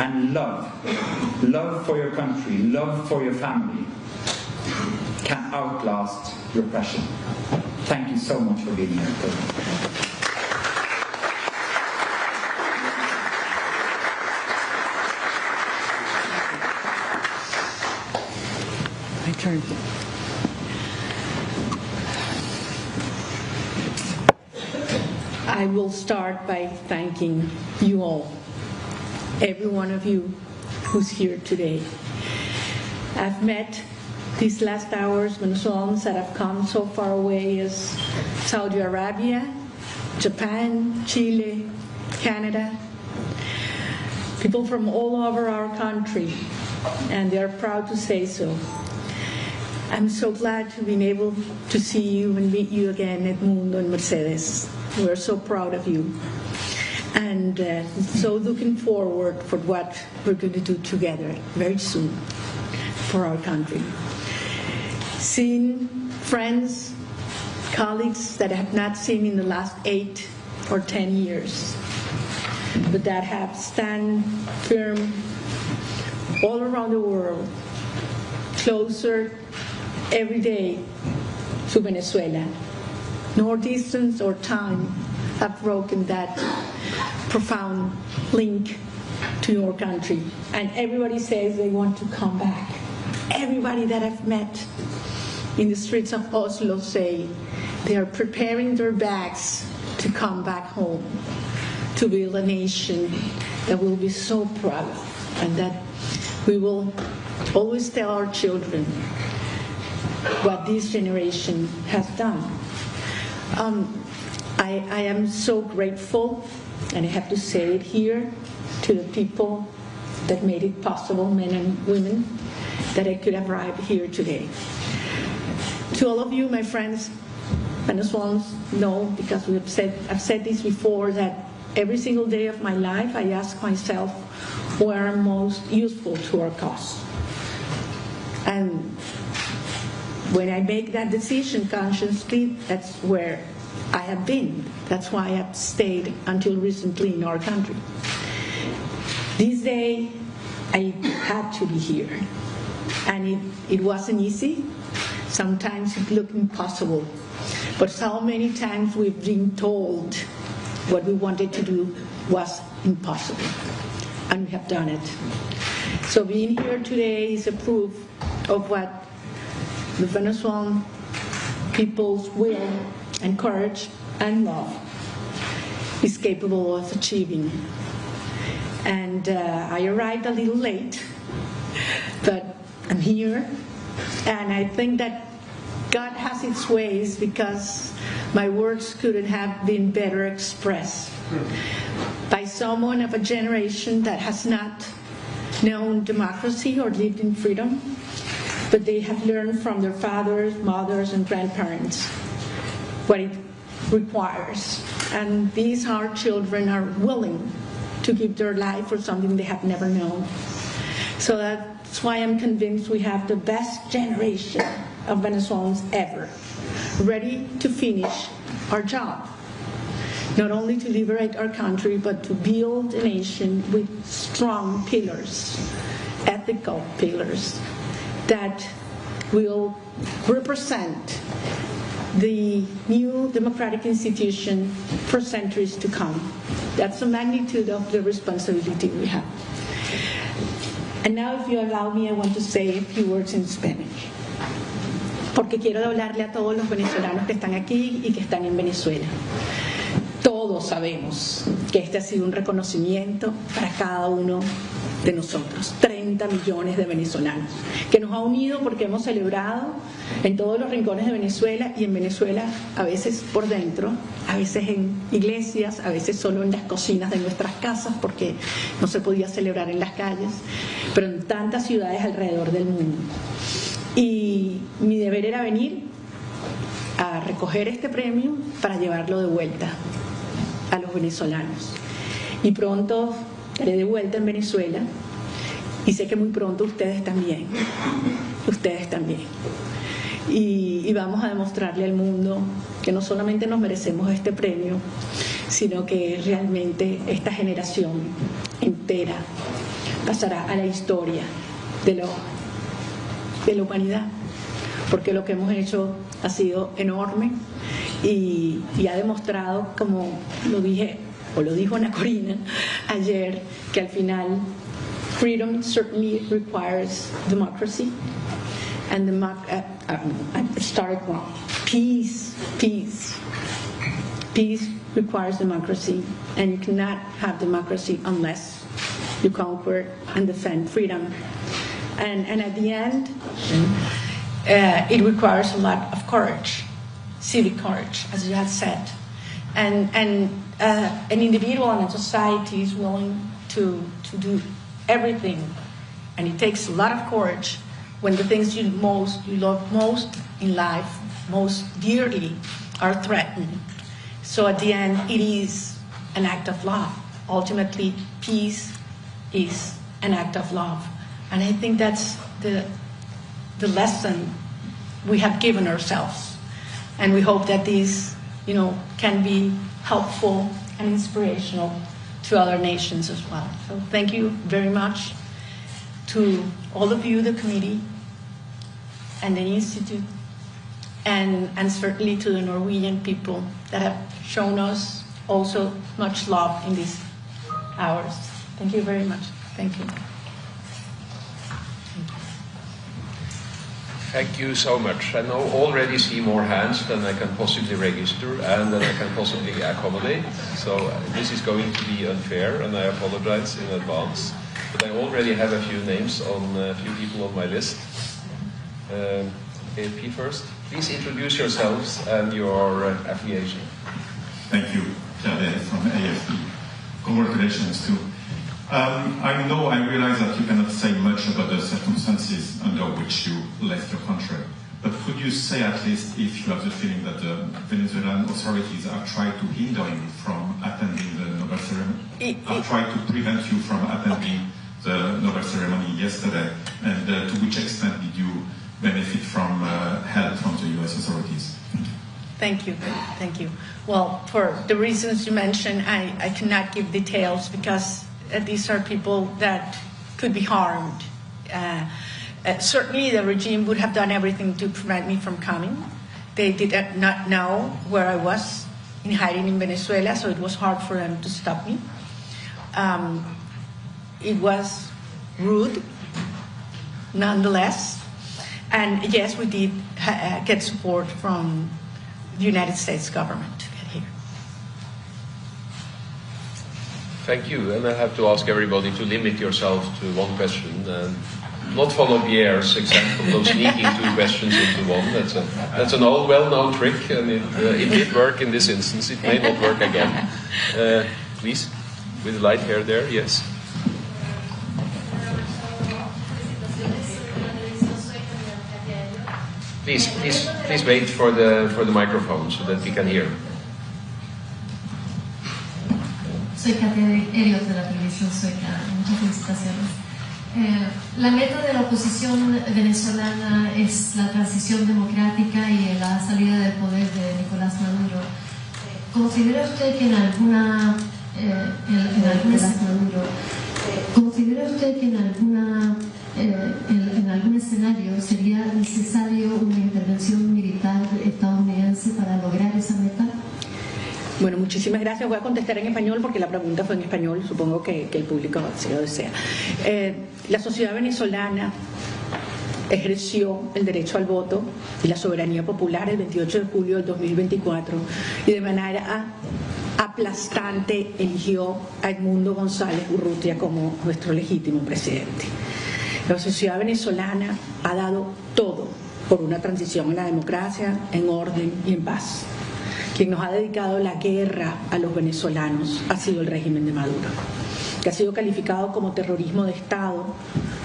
and love for your country, love for your family, can outlast repression. Thank you so much for being here. My turn. I will start by thanking you all, every one of you who's here today. I've met these last hours Venezuelans that have come so far away as Saudi Arabia, Japan, Chile, Canada, people from all over our country, and they're proud to say so. I'm so glad to be able to see you and meet you again at Mundo and Mercedes. We're so proud of you, and so looking forward for what we're going to do together very soon for our country. Seeing friends, colleagues that I have not seen in the last 8 or 10 years, but that have stand firm all around the world, closer every day to Venezuela. Nor distance or time have broken that profound link to your country. And everybody says they want to come back. Everybody that I've met in the streets of Oslo say they are preparing their bags to come back home, to build a nation that we'll be so proud of, and that we will always tell our children what this generation has done. I am so grateful, and I have to say it here, to the people that made it possible, men and women, that I could arrive here today. To all of you, my friends, Venezuelans know, because I've said this before, that every single day of my life I ask myself where I'm most useful to our cause. And when I make that decision consciously, that's where I have been. That's why I've stayed until recently in our country. This day, I had to be here. And it wasn't easy. Sometimes it looked impossible. But so many times we've been told what we wanted to do was impossible. And we have done it. So being here today is a proof of what the Venezuelan people's will and courage and love is capable of achieving. And I arrived a little late, but I'm here, and I think that God has its ways, because my words couldn't have been better expressed by someone of a generation that has not known democracy or lived in freedom, but they have learned from their fathers, mothers, and grandparents what it requires. And these our children are willing to give their life for something they have never known. So that's why I'm convinced we have the best generation of Venezuelans ever, ready to finish our job. Not only to liberate our country, but to build a nation with strong pillars, ethical pillars, that will represent the new democratic institution for centuries to come. That's the magnitude of the responsibility we have. And now, if you allow me, I want to say a few words in Spanish, porque quiero hablarle a todos los venezolanos que están aquí y que están en Venezuela. Todos sabemos que este ha sido un reconocimiento para cada uno de nosotros, 30 millones de venezolanos, que nos ha unido porque hemos celebrado en todos los rincones de Venezuela, y en Venezuela a veces por dentro, a veces en iglesias, a veces solo en las cocinas de nuestras casas porque no se podía celebrar en las calles, pero en tantas ciudades alrededor del mundo. Y mi deber era venir a recoger este premio para llevarlo de vuelta a los venezolanos. Y pronto estaré de vuelta en Venezuela, y sé que muy pronto ustedes también. Y vamos a demostrarle al mundo que no solamente nos merecemos este premio, sino que realmente esta generación entera pasará a la historia de la humanidad, porque lo que hemos hecho ha sido enorme y ha demostrado, como lo dijo María Corina ayer, que al final freedom certainly requires democracy, and peace requires democracy, and you cannot have democracy unless you conquer and defend freedom. And at the end, it requires a lot of courage, civic courage, as you have said. And an individual and a society is willing to do everything. And it takes a lot of courage when the things you love most in life, most dearly, are threatened. So at the end, it is an act of love. Ultimately, peace is an act of love. And I think that's the lesson we have given ourselves. And we hope that these, can be helpful and inspirational to other nations as well. So thank you very much to all of you, the committee, and the Institute, and certainly to the Norwegian people that have shown us also much love in these hours. Thank you very much. Thank you. Thank you so much. I now already see more hands than I can possibly register and than I can possibly accommodate. So this is going to be unfair, and I apologize in advance. But I already have a few names on a few people on my list. AP first. Please introduce yourselves and your affiliation. Thank you, Pierre from AFP. Congratulations too. I realize that you cannot say much about the circumstances under which you left your country, but could you say at least if you have the feeling that the Venezuelan authorities have tried to hinder you from attending the Nobel ceremony, have tried to prevent you from attending the Nobel ceremony yesterday, and to which extent did you benefit from help from the US authorities? Thank you. Thank you. Well, for the reasons you mentioned, I cannot give details because these are people that could be harmed. Certainly the regime would have done everything to prevent me from coming. They did not know where I was in hiding in Venezuela, so it was hard for them to stop me. It was rude, nonetheless. And yes, we did get support from the United States government to get here. Thank you, and I have to ask everybody to limit yourself to one question and not follow Pierre's example of sneaking two questions into one. That's an old, well-known trick, and it did work in this instance. It may not work again. Please, with the light hair there, yes. Please wait for the microphone so that we can hear. Soy Katia Elliot de la televisión sueca. Muchas felicitaciones. La meta de la oposición venezolana es la transición democrática y la salida del poder de Nicolás Maduro. ¿Considera usted que en algún escenario sería necesario una intervención militar estadounidense para lograr esa meta? Bueno, muchísimas gracias. Voy a contestar en español porque la pregunta fue en español. Supongo que el público si lo desea. La sociedad venezolana ejerció el derecho al voto y la soberanía popular el 28 de julio del 2024 y de manera aplastante eligió a Edmundo González Urrutia como nuestro legítimo presidente. La sociedad venezolana ha dado todo por una transición a la democracia en orden y en paz. Quien nos ha dedicado la guerra a los venezolanos ha sido el régimen de Maduro, que ha sido calificado como terrorismo de Estado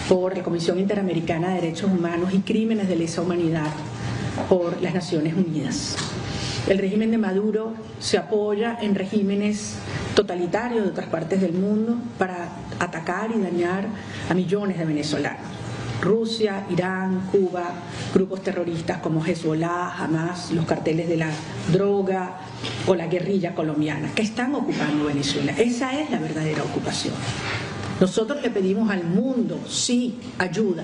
por la Comisión Interamericana de Derechos Humanos y Crímenes de Lesa Humanidad por las Naciones Unidas. El régimen de Maduro se apoya en regímenes totalitarios de otras partes del mundo para atacar y dañar a millones de venezolanos. Rusia, Irán, Cuba, grupos terroristas como Hezbollah, Hamas, los carteles de la droga o la guerrilla colombiana que están ocupando Venezuela. Esa es la verdadera ocupación. Nosotros le pedimos al mundo, sí, ayuda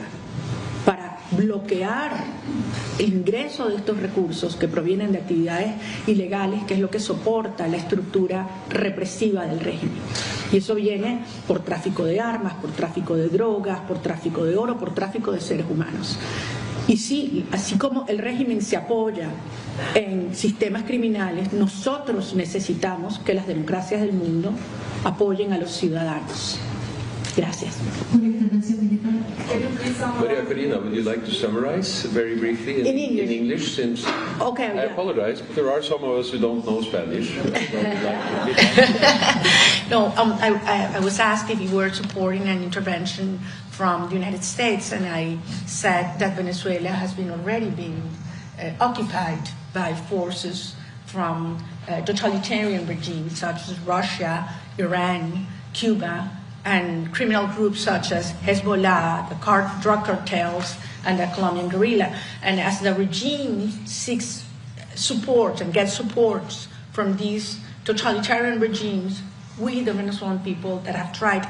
para bloquear el ingreso de estos recursos que provienen de actividades ilegales, que es lo que soporta la estructura represiva del régimen. Y eso viene por tráfico de armas, por tráfico de drogas, por tráfico de oro, por tráfico de seres humanos. Y sí, así como el régimen se apoya en sistemas criminales, nosotros necesitamos que las democracias del mundo apoyen a los ciudadanos. Gracias. María Corina, would you like to summarize very briefly in English since okay, I apologize, but there are some of us who don't know Spanish. No, I was asked if you were supporting an intervention from the United States, and I said that Venezuela has been already been occupied by forces from totalitarian regimes such as Russia, Iran, Cuba, and criminal groups such as Hezbollah, the drug cartels, and the Colombian guerrilla. And as the regime seeks support and gets support from these totalitarian regimes, we, the Venezuelan people that have tried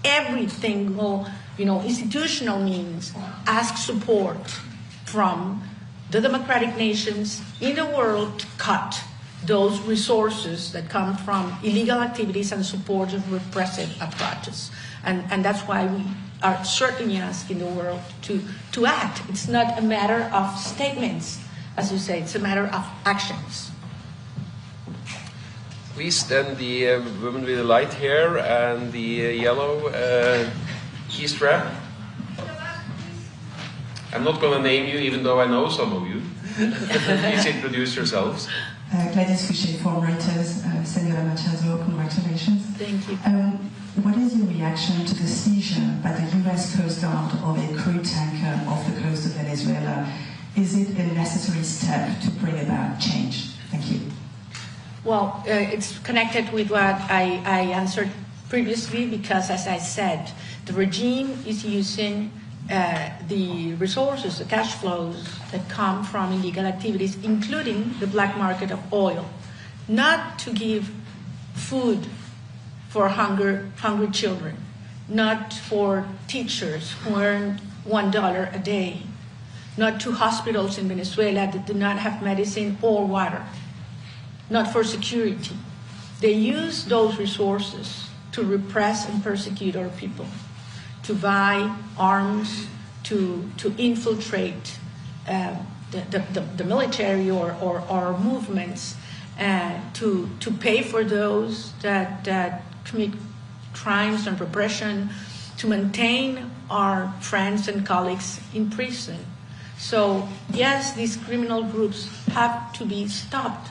every single, institutional means, ask support from the democratic nations in the world to cut those resources that come from illegal activities and support of repressive approaches. And that's why we are certainly asking the world to act. It's not a matter of statements, as you say, it's a matter of actions. Please, then the woman with the light hair and the yellow key strap. I'm not going to name you, even though I know some of you. Please introduce yourselves. Gladys Fouché for Reuters. María Machado, congratulations. Thank you. What is your reaction to the seizure by the US Coast Guard of a crude tanker off the coast of Venezuela? Is it a necessary step to bring about change? Thank you. Well, it's connected with what I answered previously, because, as I said, the regime is using the resources, the cash flows that come from illegal activities, including the black market of oil, not to give food for hungry children, not for teachers who earn $1 a day, not to hospitals in Venezuela that do not have medicine or water, not for security. They use those resources to repress and persecute our people, to buy arms, to infiltrate the military or movements, to pay for those that commit crimes and repression, to maintain our friends and colleagues in prison. So yes, these criminal groups have to be stopped,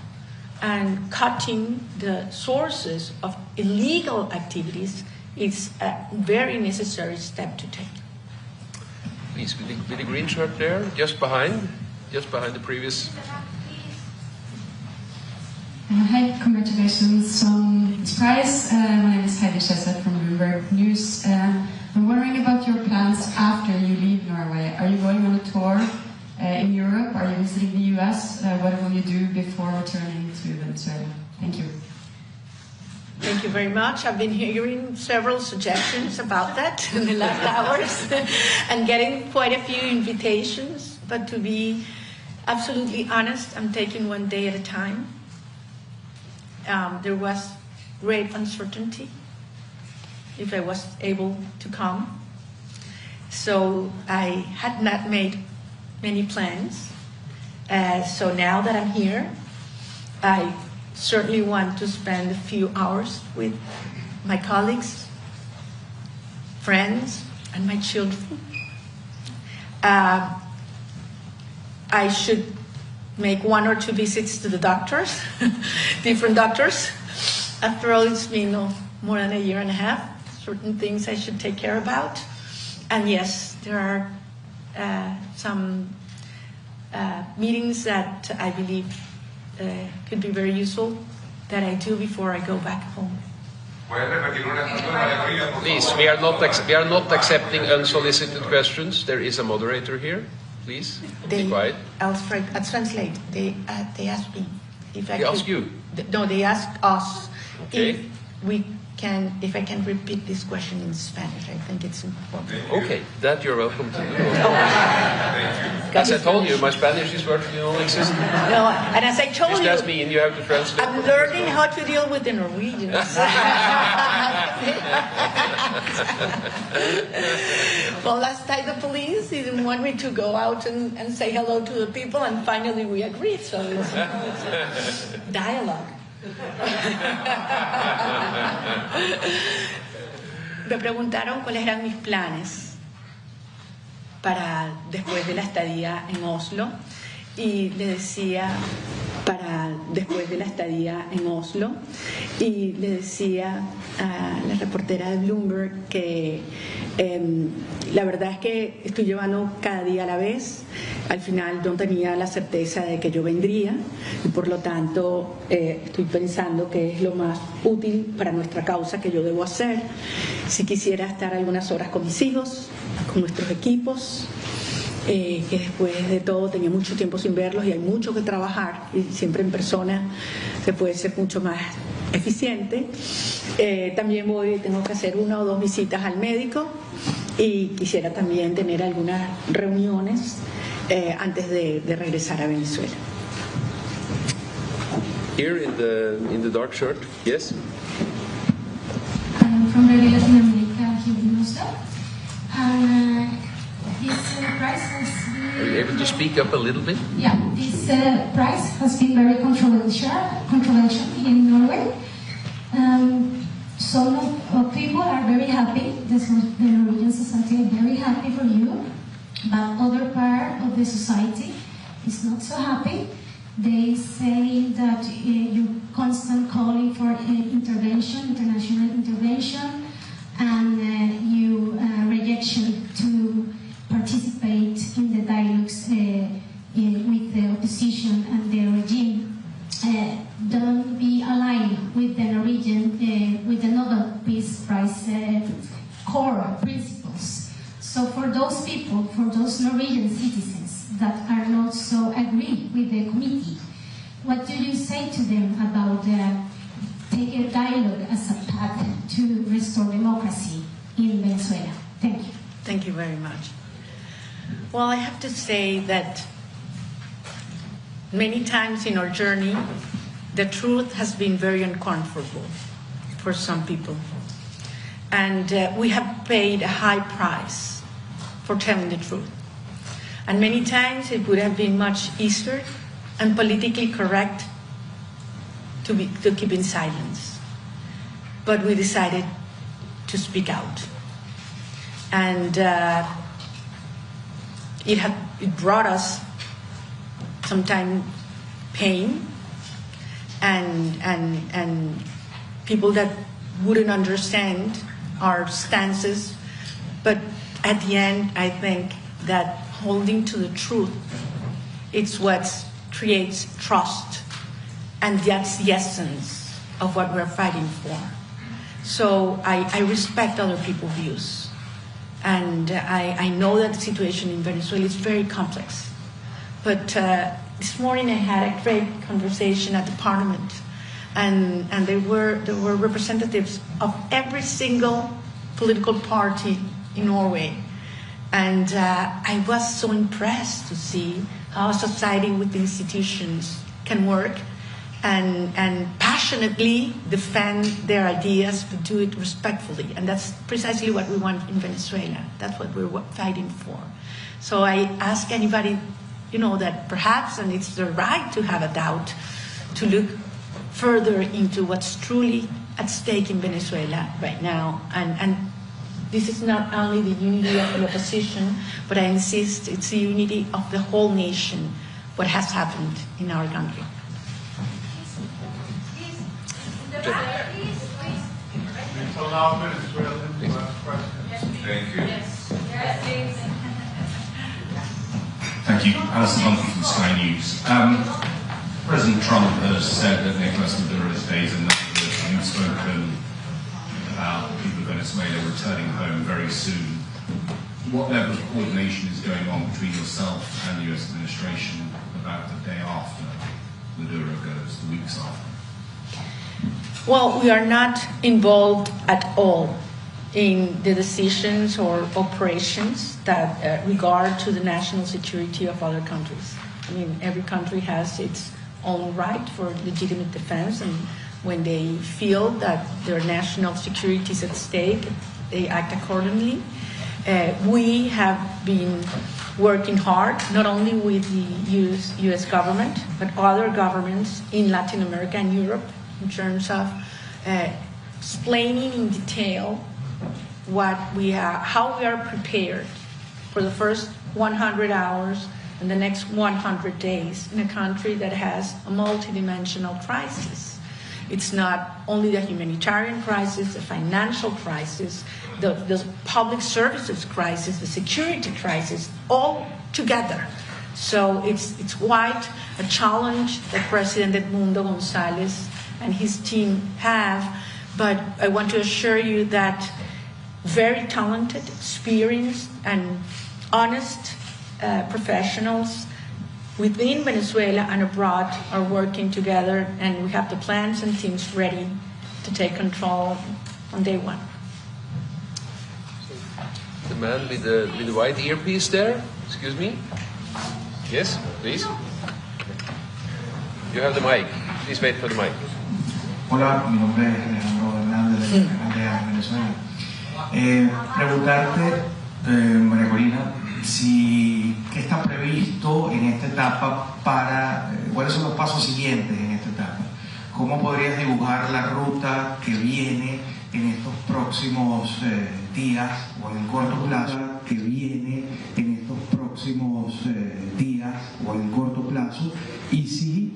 and cutting the sources of illegal activities is a very necessary step to take. Please, with the green shirt there, just behind the previous. Hi, congratulations on this prize. My name is Heidi Schesset from Bloomberg News. I'm wondering about your plans after you leave Norway. Are you going on a tour in Europe? Are you visiting the US? What will you do before returning to Venezuela? Thank you. Thank you very much. I've been hearing several suggestions about that in the last hours and getting quite a few invitations. But to be absolutely honest, I'm taking one day at a time. There was great uncertainty if I was able to come. So I had not made many plans. So now that I'm here, I certainly want to spend a few hours with my colleagues, friends, and my children. I should make 1 or 2 visits to the doctors, different doctors. After all, it's been more than a year and a half. Certain things I should take care about. And yes, there are some meetings that I believe could be very useful that I do before I go back home. Please, we are not accepting unsolicited questions. There is a moderator here. Please, be quiet. I'll translate. They asked me if I They could. ask you? No, they asked us if we if I can repeat this question in Spanish. I think it's important. Okay, that you're welcome to do. As I told you, my Spanish is virtually non-existent. No, and as I told Just you, ask me and you have to translate. I'm learning how to deal with the Norwegians. Well, last time the police didn't want me to go out and say hello to the people, and finally we agreed. So it's dialogue. Me preguntaron cuáles eran mis planes para después de la estadía en Oslo, y le decía a la reportera de Bloomberg que la verdad es que estoy llevando cada día a la vez. Al final no tenía la certeza de que yo vendría, y por lo tanto estoy pensando que es lo más útil para nuestra causa que yo debo hacer. Si quisiera estar algunas horas con mis hijos, con nuestros equipos, que después de todo tenía mucho tiempo sin verlos y hay mucho que trabajar, y siempre en persona se puede ser mucho más eficiente. También tengo que hacer 1 o 2 visitas al médico, y quisiera también tener algunas reuniones antes de regresar a Venezuela. Here in the dark shirt, yes. I'm from Latin America, here in Oslo. This prize has been... Are you able to speak up a little bit? Yeah, this prize has been very controversial in Norway. Some people are very happy. The Norwegian society are very happy for you, but other part of the society is not so happy. They say that you constant calling for intervention, international intervention, and you rejection to participate in the dialogues with the opposition and the regime. Don't be aligned with the Norwegian, with the Nobel Peace Prize core principles. So for those people, for those Norwegian citizens that are not so agree with the committee, what do you say to them about take a dialogue as a path to restore democracy in Venezuela? Thank you. Thank you very much. Well, I have to say that many times in our journey, the truth has been very uncomfortable for some people. And we have paid a high price for telling the truth. And many times it would have been much easier and politically correct to keep in silence. But we decided to speak out. And it brought us sometimes pain and people that wouldn't understand our stances. But at the end, I think that holding to the truth, it's what creates trust, and that's the essence of what we're fighting for. So I respect other people's views, and I know that the situation in Venezuela is very complex. But this morning I had a great conversation at the Parliament, and there were representatives of every single political party in Norway. And I was so impressed to see how society with the institutions can work and passionately defend their ideas, but do it respectfully. And that's precisely what we want in Venezuela. That's what we're fighting for. So I ask anybody, that perhaps, and it's their right to have a doubt, to look further into what's truly at stake in Venezuela right now. And this is not only the unity of the opposition, but I insist it's the unity of the whole nation, what has happened in our country. So now Venezuela has the last question. Thank you. Thank you. Alison Humphrey from Sky News. President Trump has said that Nicolas Maduro stays in that you've spoken about the people of Venezuela returning home very soon. What level of coordination is going on between yourself and the US administration about the day after Maduro goes, the weeks after? Well, we are not involved at all in the decisions or operations that regard to the national security of other countries. I mean, every country has its own right for legitimate defense, and when they feel that their national security is at stake, they act accordingly. We have been working hard, not only with the US government, but other governments in Latin America and Europe, in terms of explaining in detail what we are, how we are prepared for the first 100 hours and the next 100 days in a country that has a multidimensional crisis. It's not only the humanitarian crisis, the financial crisis, the public services crisis, the security crisis, all together. So it's quite a challenge that President Edmundo González and his team have, but I want to assure you that very talented, experienced, and honest professionals within Venezuela and abroad are working together, and we have the plans and teams ready to take control on day one. The man with the white earpiece there, excuse me. Yes, please. You have the mic. Please wait for the mic. Hola, mi nombre es Alejandro Hernández de Venezuela. Preguntarte, María Corina, qué está previsto en esta etapa cuáles son los pasos siguientes en esta etapa. ¿Cómo podrías dibujar la ruta que viene en estos próximos días o en el corto plazo? Y si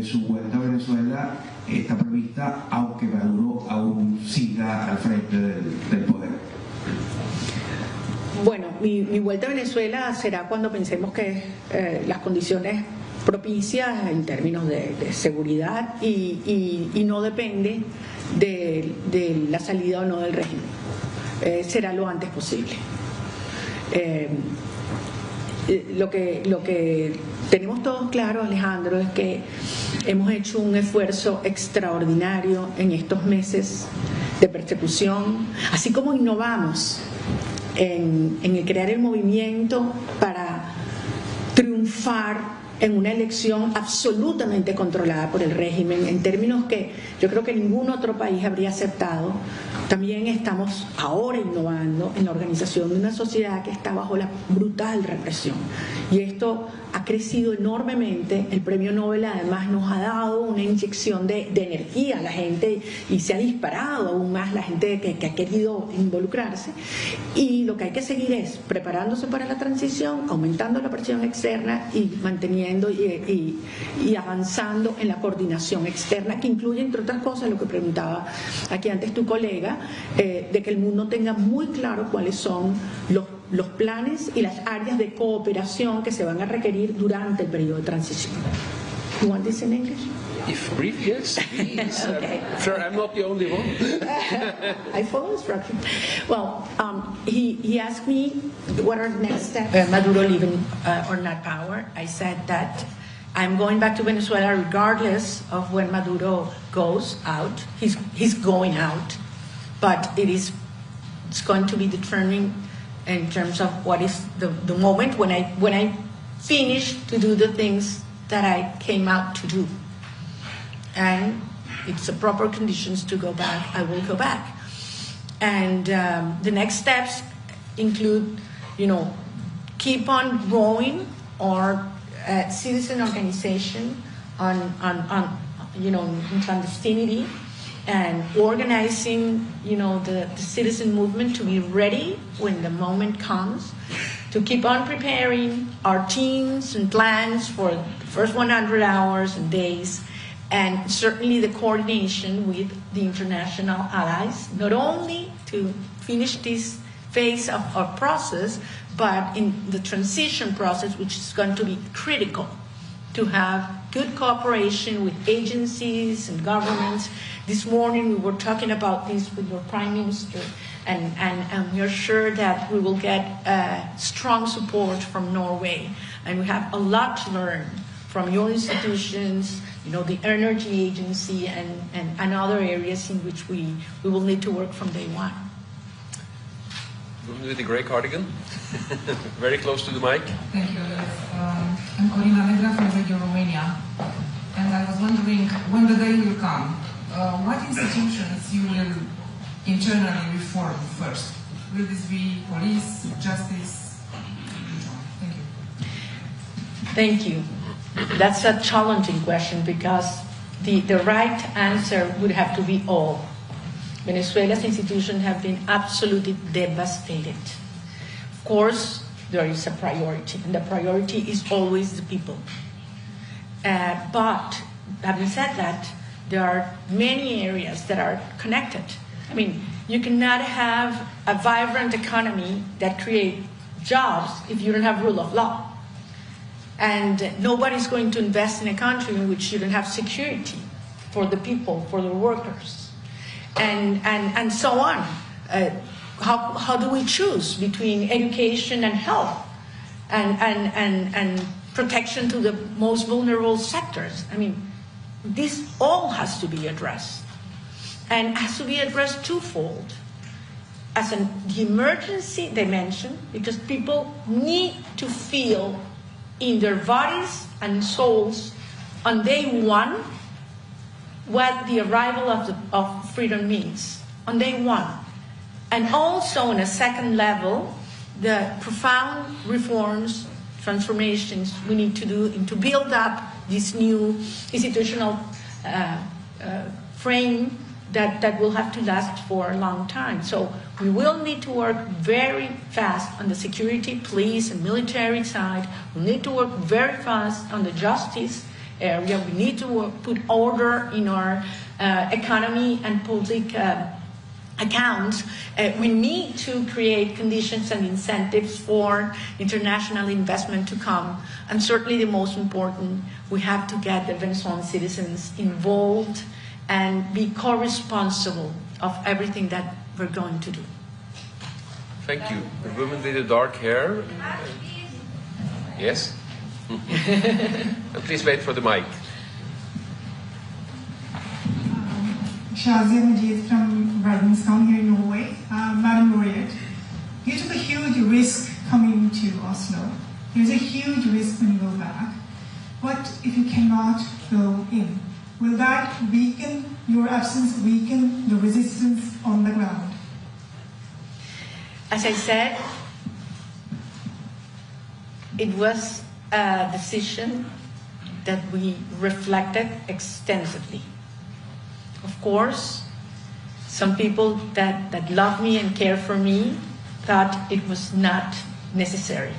su vuelta a Venezuela está prevista, aunque Maduro aún siga al frente del poder. Bueno, mi vuelta a Venezuela será cuando pensemos que las condiciones propicias en términos de seguridad y no depende de la salida o no del régimen. Será lo antes posible. Lo que tenemos todos claro, Alejandro, es que hemos hecho un esfuerzo extraordinario en estos meses de persecución, así como innovamos en el crear el movimiento para triunfar en una elección absolutamente controlada por el régimen, en términos que yo creo que ningún otro país habría aceptado. También estamos ahora innovando en la organización de una sociedad que está bajo la brutal represión. Y esto ha crecido enormemente. El Premio Nobel además nos ha dado una inyección de energía a la gente y se ha disparado aún más la gente que ha querido involucrarse. Y lo que hay que seguir es preparándose para la transición, aumentando la presión externa y manteniendo y avanzando en la coordinación externa, que incluye, entre otras cosas, lo que preguntaba aquí antes tu colega, de que el mundo tenga muy claro cuáles son los planes y las áreas de cooperación que se van a requerir durante el periodo de transición. You want this in English? If brief, yes, please. Okay. Sure, I'm not the only one. I follow instructions. Well, he asked me what are the next steps. Maduro leaving or not power. I said that I'm going back to Venezuela regardless of when Maduro goes out. He's going out, but it's going to be determined in terms of what is the moment when I finish to do the things that I came out to do. And it's the proper conditions to go back, I will go back. And the next steps include, keep on growing our citizen organization in clandestinity, and organizing, the citizen movement to be ready when the moment comes, to keep on preparing our teams and plans for the first 100 hours and days, and certainly the coordination with the international allies, not only to finish this phase of our process, but in the transition process, which is going to be critical, to have good cooperation with agencies and governments. This morning we were talking about this with your Prime Minister, and we are sure that we will get strong support from Norway. And we have a lot to learn from your institutions, the energy agency and other areas in which we will need to work from day one. Woman with the grey cardigan, very close to the mic. Thank you. I'm Corina Machado from Radio Romania, and I was wondering when the day will come, what institutions you will internally reform first? Will this be police, justice? Thank you. Thank you. That's a challenging question because the right answer would have to be all. Venezuela's institutions have been absolutely devastated. Of course, there is a priority, and the priority is always the people. But having said that, there are many areas that are connected. I mean, you cannot have a vibrant economy that creates jobs if you don't have rule of law. And nobody's going to invest in a country in which you don't have security for the people, for the workers. And so on. How do we choose between education and health and protection to the most vulnerable sectors? I mean, this all has to be addressed, and has to be addressed twofold. As the emergency dimension, because people need to feel in their bodies and souls on day one what the arrival of freedom means, on day one. And also on a second level, the profound reforms, transformations we need to do and to build up this new institutional frame that will have to last for a long time. So we will need to work very fast on the security, police, and military side. We need to work very fast on the justice area. We need to put order in our economy and public accounts. We need to create conditions and incentives for international investment to come. And certainly the most important, we have to get the Venezuelan citizens involved and be co-responsible of everything that we're going to do. Thank you. The woman with the dark hair. Yes? Please wait for the mic. Shazia Majid from Verdenskamp here in Norway. Madam Laureate, you took a huge risk coming to Oslo. There's a huge risk when you go back. What if you cannot go in? Will that weaken, your absence weaken the resistance on the ground? As I said, it was a decision that we reflected extensively. Of course, some people that love me and care for me thought it was not necessary.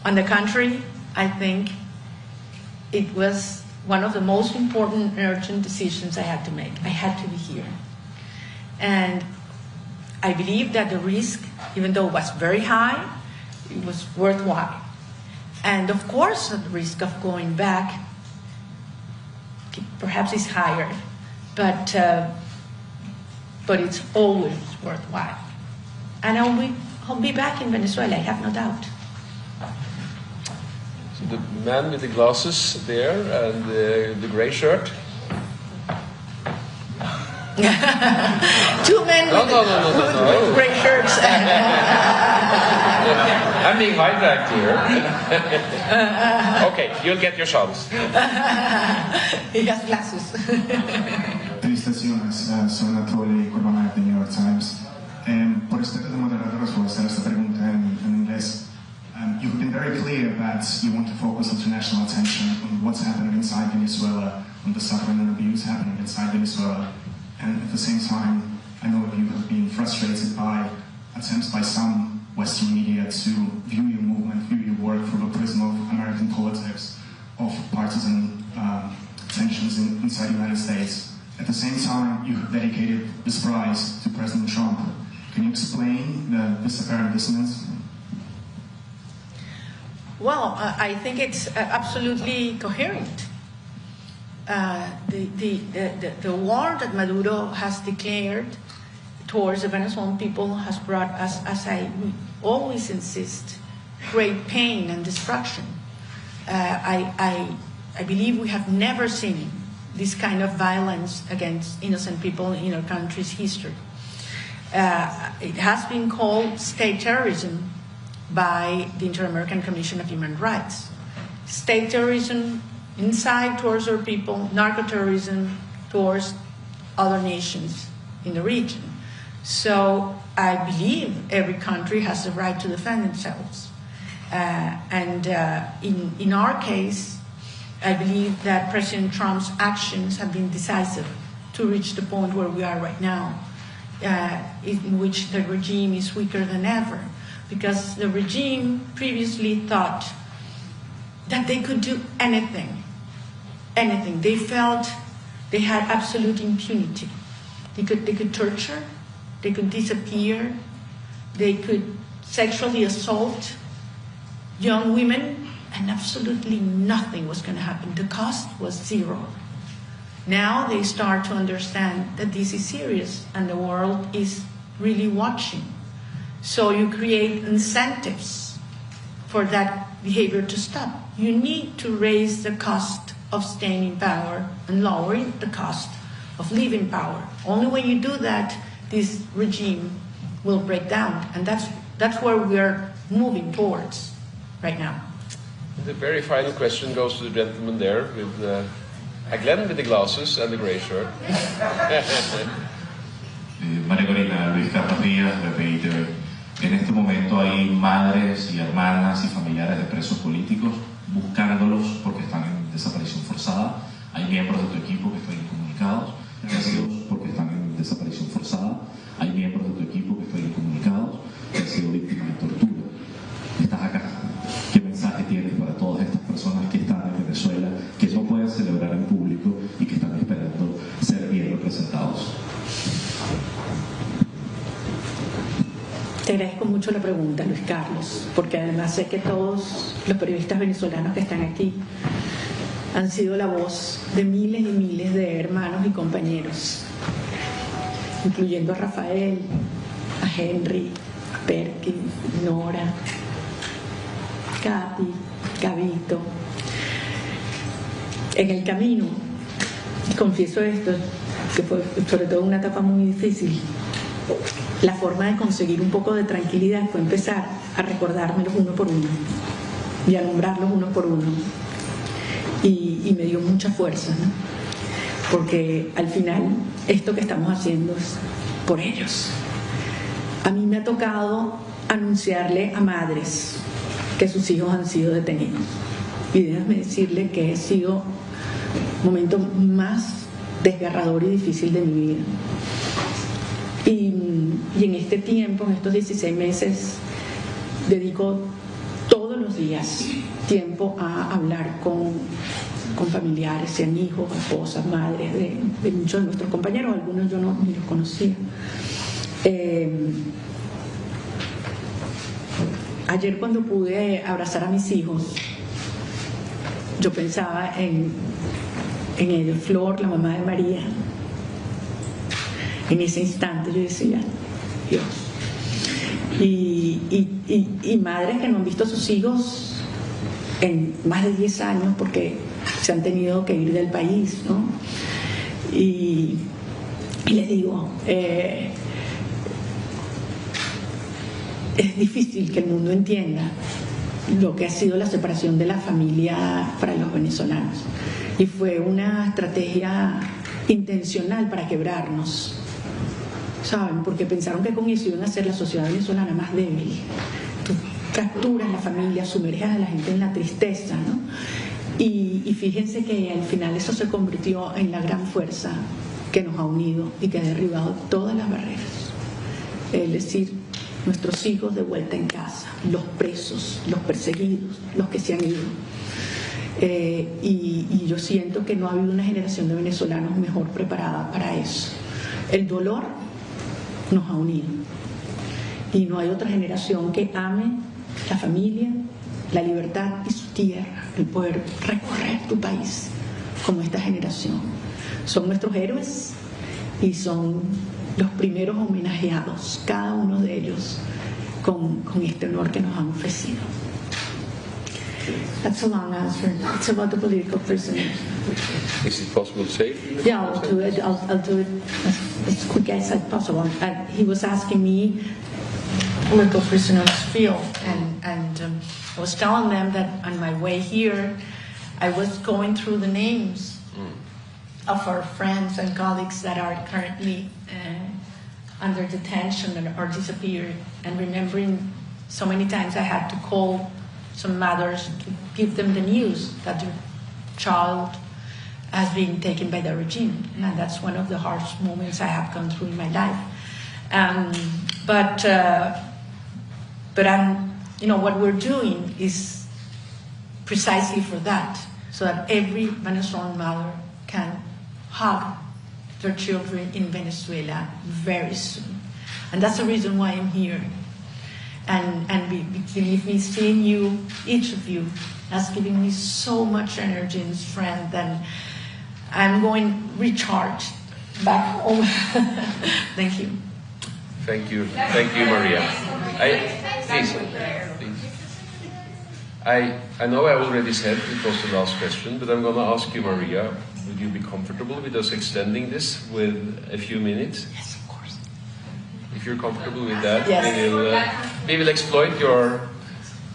On the contrary, I think it was one of the most important and urgent decisions I had to make. I had to be here. And I believe that the risk, even though it was very high, it was worthwhile. And of course, the risk of going back perhaps is higher, but it's always worthwhile. And I'll be back in Venezuela, I have no doubt. So the man with the glasses there and the gray shirt. Two men with gray shirts. I'm being hijacked here. Okay, you'll get your chance. He has glasses. Felicitaciones, soy Anatoly Kurbanov de New York Times. Por respeto de moderadores, voy a hacer esta pregunta en inglés. You've been very clear that you want to focus international attention on what's happening inside Venezuela, on the suffering and abuse happening inside Venezuela. And at the same time, I know you have been frustrated by attempts by some Western media to view your movement, view your work through the prism of American politics, of partisan tensions inside the United States. At the same time, you have dedicated this prize to President Trump. Can you explain this apparent dissonance? Well, I think it's absolutely coherent. The war that Maduro has declared towards the Venezuelan people has brought us, as I always insist, great pain and destruction. I I believe we have never seen this kind of violence against innocent people in our country's history. It has been called state terrorism by the Inter-American Commission of Human Rights. State terrorism inside towards our people, narco-terrorism towards other nations in the region. So I believe every country has the right to defend themselves. In our case, I believe that President Trump's actions have been decisive to reach the point where we are right now, in which the regime is weaker than ever, because the regime previously thought that they could do anything. They felt they had absolute impunity. They could torture, they could disappear, they could sexually assault young women, and absolutely nothing was going to happen. The cost was zero. Now they start to understand that this is serious and the world is really watching. So you create incentives for that behavior to stop. You need to raise the cost of staying in power and lowering the cost of leaving power. Only when you do that, this regime will break down. And that's where we are moving towards right now. The very final question goes to the gentleman there with Glenn with the glasses and the gray shirt. María Corina, Luis Carlos Díaz, de PITV. En este momento hay madres y hermanas y familiares de presos políticos buscándolos porque están en desaparición forzada. Hay miembros de tu equipo que están incomunicados, porque están en desaparición forzada. Hay miembros de tu equipo que están incomunicados, que han sido víctimas de tortura. Estás acá. ¿Qué mensaje tienes para todas estas personas que están en Venezuela, que no pueden celebrar en público y que están esperando ser bien representados? Te agradezco mucho la pregunta, Luis Carlos, porque además sé que todos los periodistas venezolanos que están aquí han sido la voz de miles y miles de hermanos y compañeros, incluyendo a Rafael, a Henry, a Perky, Nora, Katy, Gabito. En el camino, confieso esto, que fue sobre todo una etapa muy difícil, la forma de conseguir un poco de tranquilidad fue empezar a recordármelos uno por uno y a nombrarlos uno por uno. Y me dio mucha fuerza, ¿no? Porque al final esto que estamos haciendo es por ellos. A mí me ha tocado anunciarle a madres que sus hijos han sido detenidos. Y déjame decirle que ha sido el momento más desgarrador y difícil de mi vida. Y en este tiempo, en estos 16 meses, dedico todos los días tiempo a hablar con familiares, sean hijos, esposas, madres de muchos de nuestros compañeros, algunos yo ni los conocía. Ayer cuando pude abrazar a mis hijos, yo pensaba en ellos, Flor, la mamá de María. En ese instante yo decía, Dios. Y madres que no han visto a sus hijos en más de 10 años porque se han tenido que ir del país, ¿no? Y les digo, es difícil que el mundo entienda lo que ha sido la separación de la familia para los venezolanos. Y fue una estrategia intencional para quebrarnos, ¿saben? Porque pensaron que con eso iban a hacer la sociedad venezolana más débil. Tú fracturas la familia, sumerges a la gente en la tristeza, ¿no? Y fíjense que al final eso se convirtió en la gran fuerza que nos ha unido y que ha derribado todas las barreras. Es decir, nuestros hijos de vuelta en casa, los presos, los perseguidos, los que se han ido. Y yo siento que no ha habido una generación de venezolanos mejor preparada para eso. El dolor nos ha unido y no hay otra generación que ame la familia, la libertad y su tierra, el poder recorrer tu país como esta generación. Son nuestros héroes y son los primeros homenajeados, cada uno de ellos con este honor que nos han ofrecido. That's a long answer. It's about the political prisoners. Is it possible to say? Yeah, I'll do it. I'll do it as quick as possible. He was asking me political prisoners feel, and I was telling them that on my way here, I was going through the names of our friends and colleagues that are currently under detention or disappeared, and remembering so many times I had to call some mothers to give them the news that their child has been taken by the regime, and that's one of the harsh moments I have gone through in my life. But what we're doing is precisely for that, so that every Venezuelan mother can hug their children in Venezuela very soon. And that's the reason why I'm here. And believe me, seeing you, each of you, has given me so much energy and strength, and I'm going recharged back home. Thank you. Thank you, Maria. Please. I know I already said it was the last question, but I'm going to ask you, Maria, would you be comfortable with us extending this with a few minutes? Yes, of course. If you're comfortable with that, yes. We will exploit your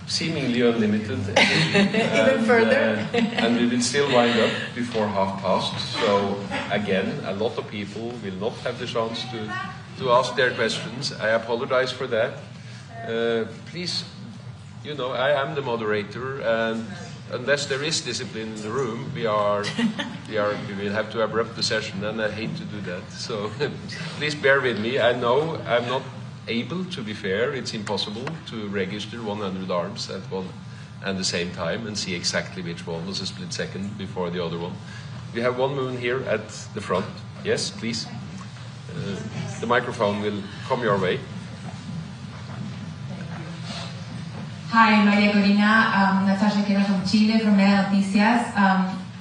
seemingly unlimited even further. and we will still wind up before 5:30. So again, a lot of people will not have the chance to ask their questions. I apologize for that. Please, I am the moderator, and unless there is discipline in the room, we will have to abrupt the session, and I hate to do that. So please bear with me. I know I'm not able to be fair. It's impossible to register 100 arms at one and the same time and see exactly which one was a split second before the other one. We have one moon here at the front. Yes, please. The microphone will come your way. Hi, María Corina. Natasha Quera from Chile, from Primera Noticias.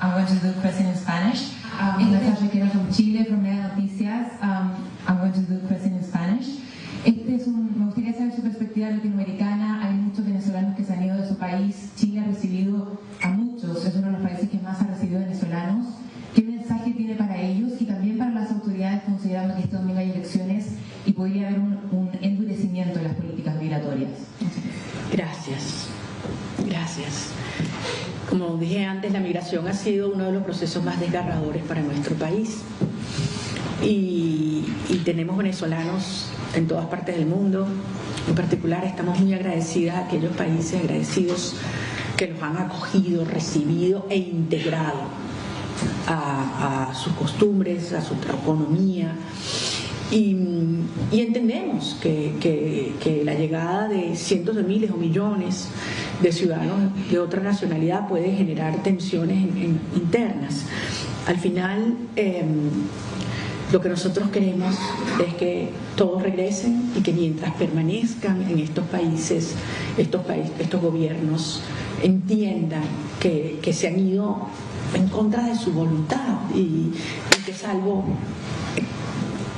I'm going to do the question in Spanish. Natasha Quera from Chile, from Primera Noticias. I'm going to do the question in Spanish. Me gustaría saber su perspectiva latinoamericana. Hay muchos venezolanos que se han ido de su país. Chile ha recibido a muchos, es uno de los países que más ha recibido venezolanos. ¿Qué mensaje tiene para ellos y también para las autoridades, considerando que este domingo hay elecciones y podría haber un endurecimiento de las políticas migratorias? Gracias. Como dije antes, la migración ha sido uno de los procesos más desgarradores para nuestro país. Y tenemos venezolanos en todas partes del mundo. En particular, estamos muy agradecidas a aquellos países agradecidos que los han acogido, recibido e integrado a sus costumbres, a su economía. Y entendemos que la llegada de cientos de miles o millones de ciudadanos de otra nacionalidad puede generar tensiones internas. Al final, lo que nosotros queremos es que todos regresen y que mientras permanezcan en estos países, estos gobiernos entiendan que se han ido en contra de su voluntad y que salvo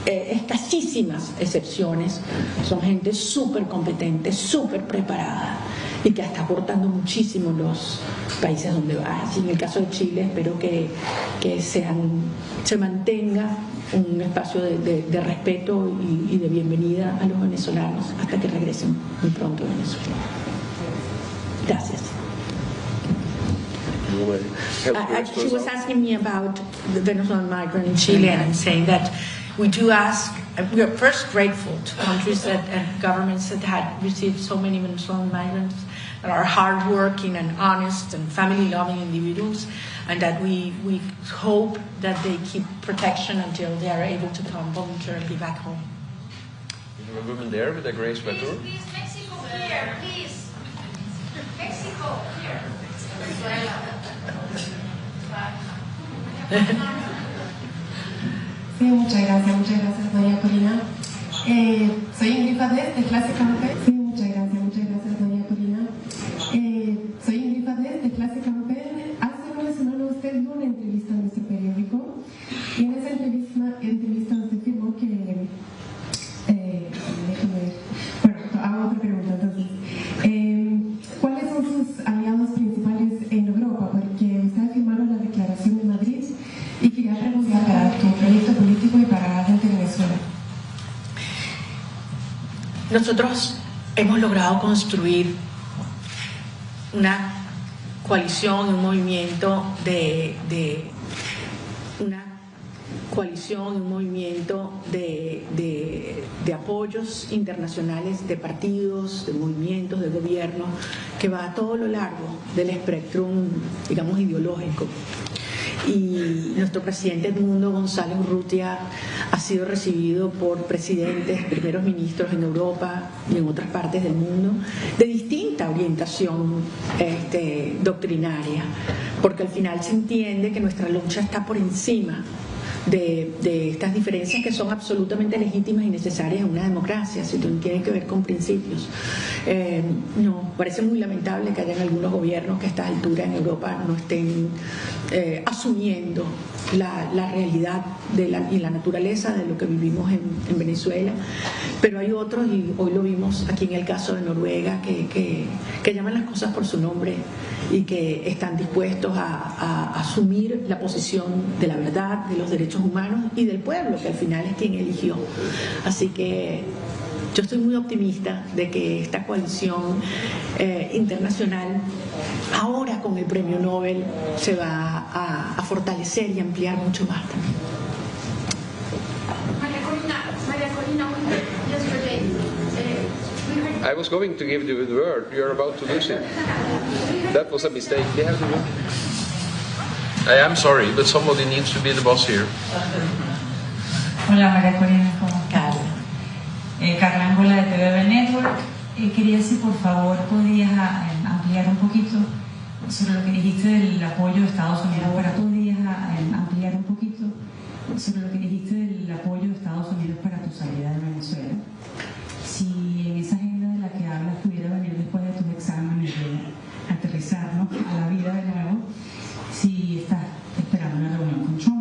escasísimas excepciones son gente súper competente, súper preparada y que está aportando muchísimo los países donde va. Y en el caso de Chile espero que se mantenga un espacio de respeto y de bienvenida a los venezolanos hasta que regresen muy pronto a Venezuela. Gracias. She was asking me about the Venezuelan migrant in Chile, and I'm saying that we do ask, we are first grateful to countries and governments that had received so many Venezuelan migrants that are hardworking and honest and family-loving individuals, and that we hope that they keep protection until they are able to come voluntarily back home. You have a woman there with a grey sweater. Please, Mexico here, please. Mexico here. Venezuela. Sí, muchas gracias María Corina. Soy Ingrid Fadez de Clase Campes. Sí, muchas gracias María Corina. Soy Ingrid Fadez de Clase Campes. Hace una semana usted dio una entrevista en nuestro periódico y en esa entrevista usted afirmó que hago otra pregunta entonces. ¿Cuáles son sus aliados principales Nosotros hemos logrado construir una coalición, un movimiento de apoyos internacionales, de partidos, de movimientos, de gobiernos, que va a todo lo largo del espectro, digamos, ideológico. Y nuestro presidente Edmundo González Urrutia ha sido recibido por presidentes, primeros ministros en Europa y en otras partes del mundo de distinta orientación doctrinaria, porque al final se entiende que nuestra lucha está por encima de estas diferencias que son absolutamente legítimas y necesarias en una democracia, si tienen que ver con principios. Parece muy lamentable que hayan algunos gobiernos que a esta altura en Europa no estén asumiendo la realidad y la naturaleza de lo que vivimos en Venezuela, pero hay otros, y hoy lo vimos aquí en el caso de Noruega, que llaman las cosas por su nombre y que están dispuestos a asumir la posición de la verdad, de los derechos humanos y del pueblo, que al final es quien eligió. Así que yo estoy muy optimista de que esta coalición internacional, ahora con el Premio Nobel, se va a fortalecer y ampliar mucho más también. María Corina, yesterday, I was going to give you the word. You're about to lose it. That was a mistake. You have to do. I am sorry, but somebody needs to be the boss here. Hola María Corina, ¿cómo estás? Carla Angola de TVB Network. Quería si por favor podías ampliar un poquito sobre lo que dijiste del apoyo de Estados Unidos para tu salida de Venezuela. Si en esa agenda de la que hablas pudiera venir después de tus exámenes de aterrizar, ¿no?, a la vida de nuevo, si estás esperando una reunión con Trump.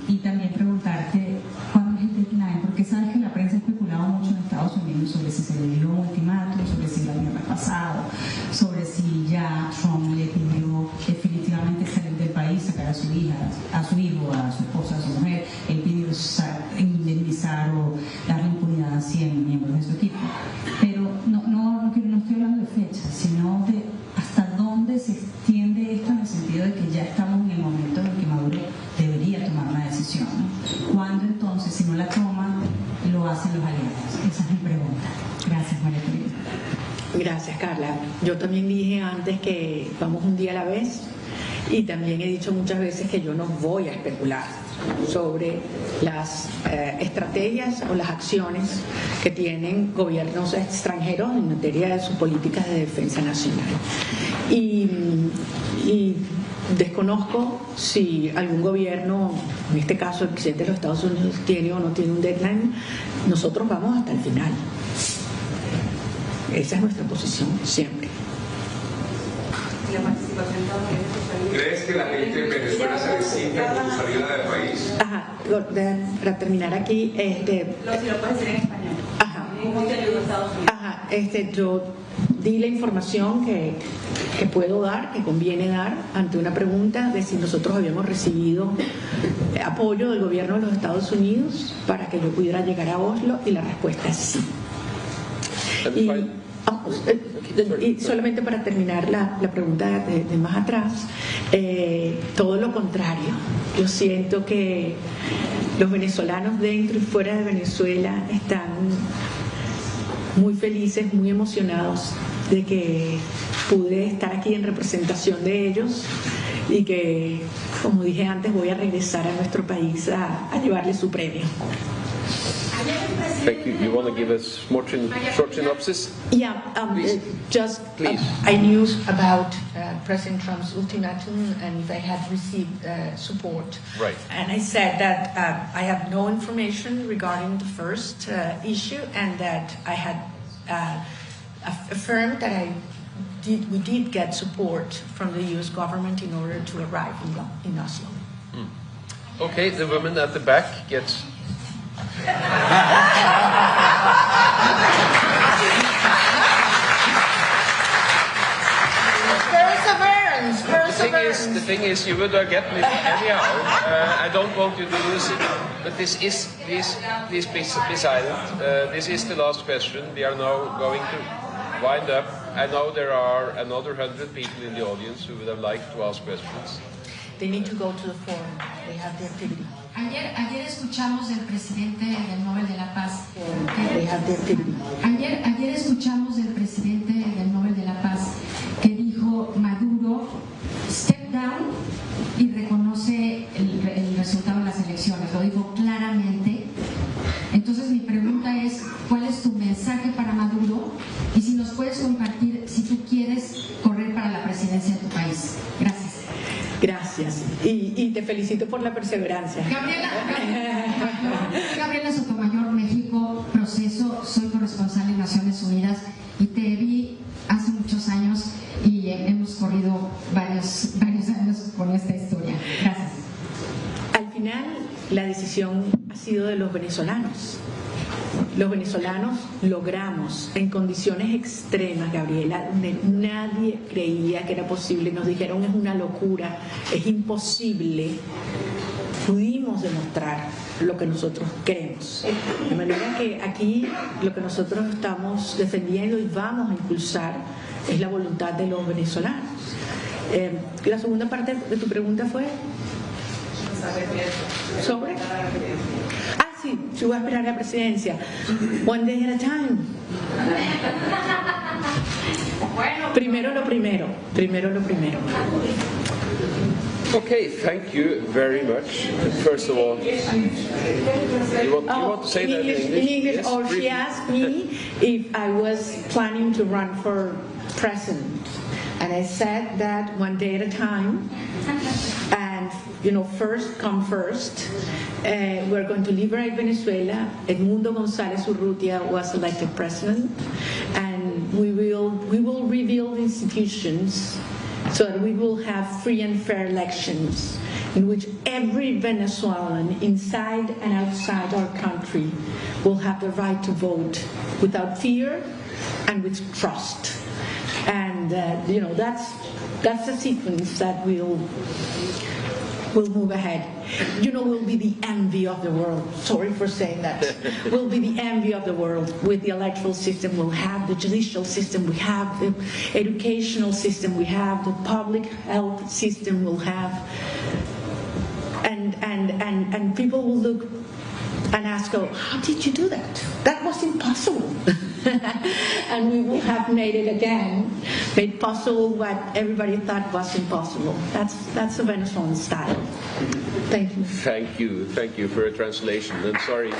Y también preguntarte cuándo es el deadline, porque sabes que la prensa ha especulado mucho en Estados Unidos sobre si se le dio un ultimátum, sobre si el año pasado, sobre si ya Trump le pidió definitivamente salir del país, sacar a su hija, a su hijo, a su esposa, a su mujer. Él pidió indemnizar o darle impunidad a 100 miembros de su equipo. Pero no estoy hablando de fechas, sino de hasta dónde se extiende esto, en el sentido de que ya estamos en el momento en el que Maduro debería tomar una decisión, ¿no? ¿Cuándo entonces, si no la toma, lo hacen los aliados? Esa es mi pregunta. Gracias, María Corina. Gracias, Carla. Yo también dije antes que vamos un día a la vez, y también he dicho muchas veces que yo no voy a especular sobre las estrategias o las acciones que tienen gobiernos extranjeros en materia de sus políticas de defensa nacional. Y desconozco si algún gobierno, en este caso el presidente de los Estados Unidos, tiene o no tiene un deadline. Nosotros vamos hasta el final. Esa es nuestra posición siempre. ¿Crees que la gente en Venezuela se resiente por tu salida del país? Ajá, para terminar aquí, Si lo puedes decir en español. Ajá. Ajá, yo di la información que puedo dar, que conviene dar, ante una pregunta de si nosotros habíamos recibido apoyo del gobierno de los Estados Unidos para que yo pudiera llegar a Oslo, y la respuesta es sí. Y solamente para terminar la pregunta de más atrás, todo lo contrario. Yo siento que los venezolanos dentro y fuera de Venezuela están muy felices, muy emocionados de que pude estar aquí en representación de ellos, y que, como dije antes, voy a regresar a nuestro país a llevarle su premio. Thank you. You want to give us short synopsis? Yeah, I knew about President Trump's ultimatum and if I had received support. Right. And I said that I have no information regarding the first issue, and that I had affirmed that we did get support from the U.S. government in order to arrive in Oslo. Okay, the woman at the back gets... Perseverance. the thing is, you would get me anyhow. I don't want you to lose it. But this is, please be silent. This is the last question. We are now going to wind up. I know there are another 100 people in the audience who would have liked to ask questions. They need to go to the forum. They have the activity. Ayer escuchamos del presidente del Nobel de la Paz. They have the activity. Ayer escuchamos del presidente del Nobel de la Paz que dijo Maduro step down y reconoce el resultado de las elecciones. Lo dijo claramente. Entonces mi pregunta es, ¿cuál es tu mensaje para Maduro? Y si nos puedes compartir si tú quieres correr para la presidencia de tu país. Gracias. Gracias. Y te felicito por la perseverancia. Gabriela Sotomayor, México, Proceso, soy corresponsal en Naciones Unidas y te vi hace muchos años y hemos corrido varios años con esta historia. Gracias. Al final, la decisión ha sido de los venezolanos. Los venezolanos logramos, en condiciones extremas, Gabriela, donde nadie creía que era posible, nos dijeron es una locura, es imposible, pudimos demostrar lo que nosotros queremos. De manera que aquí lo que nosotros estamos defendiendo y vamos a impulsar es la voluntad de los venezolanos. La segunda parte de tu pregunta fue sobre... Sí, yo voy a esperar la presidencia. One day at a time. Primero lo primero. Okay, thank you very much. First of all, you want to say that in English? Yes, or briefly. she asked me if I was planning to run for president. And I said that one day at a time. And, first come first. We're going to liberate Venezuela. Edmundo González Urrutia was elected president. And we will rebuild institutions so that we will have free and fair elections in which every Venezuelan inside and outside our country will have the right to vote without fear and with trust. And that's the sequence that we'll move ahead. We'll be the envy of the world. Sorry for saying that. We'll be the envy of the world with the electoral system. We'll have the judicial system. We have the educational system. We have the public health system. We'll have, and people will look and ask, "Oh, how did you do that? That was impossible." And we will have made it again, made possible what everybody thought was impossible. That's the Venezuelan style. Thank you. Thank you for a translation. And sorry.